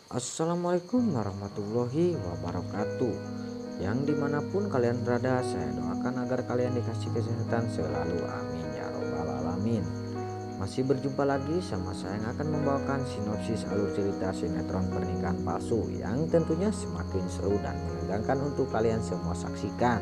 Assalamualaikum warahmatullahi wabarakatuh. Yang dimanapun kalian berada, saya doakan agar kalian dikasih kesehatan selalu, amin ya robbal alamin. Masih berjumpa lagi sama saya yang akan membawakan sinopsis alur cerita sinetron pernikahan palsu yang tentunya semakin seru dan menegangkan untuk kalian semua saksikan.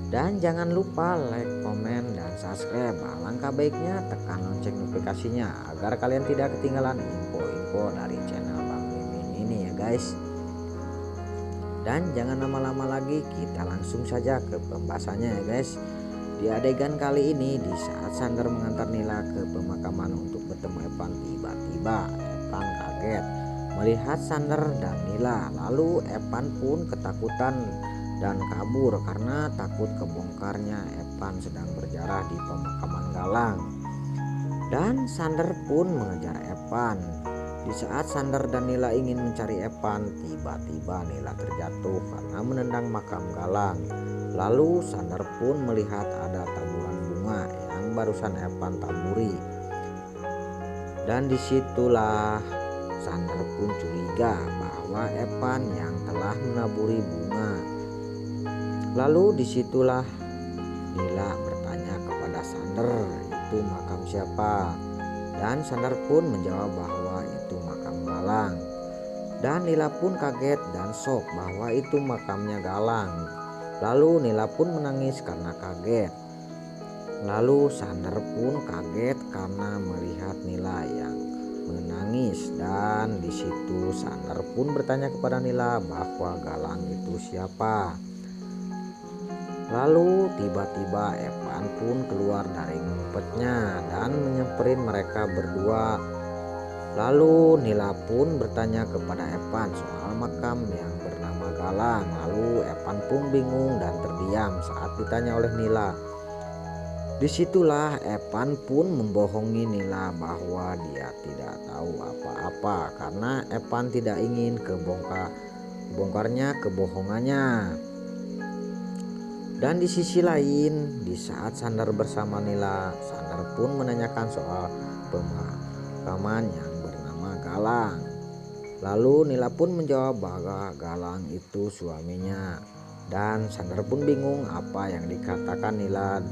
Dan jangan lupa like, komen, dan subscribe. Alangkah baiknya tekan lonceng notifikasinya agar kalian tidak ketinggalan info-info dari channel Bang Mimin ini ya guys. Dan jangan lama-lama lagi, kita langsung saja ke pembahasannya ya guys. Di adegan kali ini, di saat Sander mengantar Nila ke pemakaman untuk bertemu Evan, tiba-tiba Evan kaget melihat Sander dan Nila. Lalu Evan pun ketakutan dan kabur karena takut kebongkarnya Evan sedang berjarah di pemakaman Galang. Dan Sander pun mengejar Evan. Di saat Sander dan Nila ingin mencari Evan, tiba-tiba Nila terjatuh karena menendang makam Galang. Lalu Sander pun melihat ada taburan bunga yang barusan Evan taburi. Dan disitulah Sander pun curiga bahwa Evan yang telah menaburi bunga. Lalu disitulah Nila bertanya kepada Sander, itu makam siapa? Dan Sander pun menjawab bahwa itu makam Galang. Dan Nila pun kaget dan shock bahwa itu makamnya Galang. Lalu Nila pun menangis karena kaget. Lalu Sander pun kaget karena melihat Nila yang menangis. Dan di situ Sander pun bertanya kepada Nila bahwa Galang itu siapa. Lalu tiba-tiba Evan pun keluar dari ngumpetnya dan menyamperin mereka berdua. Lalu Nila pun bertanya kepada Evan soal makam yang bernama Galang. Lalu Evan pun bingung dan terdiam saat ditanya oleh Nila. Disitulah Evan pun membohongi Nila bahwa dia tidak tahu apa-apa karena Evan tidak ingin kebongkarnya kebohongannya. Dan di sisi lain, di saat Sander bersama Nila, Sander pun menanyakan soal pemakaman yang bernama Galang. Lalu Nila pun menjawab bahwa Galang itu suaminya. Dan Sander pun bingung apa yang dikatakan Nila.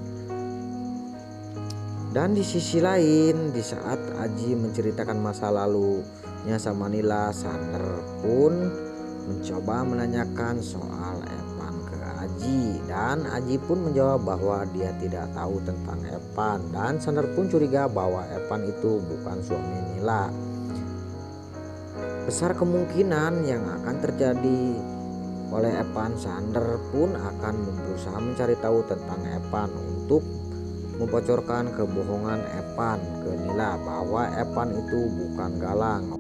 Dan di sisi lain, di saat Aji menceritakan masa lalunya sama Nila, Sander pun mencoba menanyakan soal Evan ke Aji. Dan Aji pun menjawab bahwa dia tidak tahu tentang Evan. Dan Sander pun curiga bahwa Evan itu bukan suami Nila. Besar kemungkinan yang akan terjadi oleh Evan, Sander pun akan berusaha mencari tahu tentang Evan untuk membocorkan kebohongan Evan ke Nila bahwa Evan itu bukan Galang.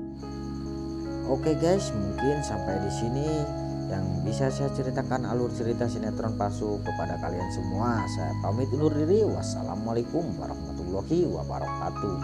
Oke guys, mungkin sampai di sini yang bisa saya ceritakan alur cerita sinetron palsu kepada kalian semua. Saya pamit undur diri. Wassalamualaikum warahmatullahi wabarakatuh.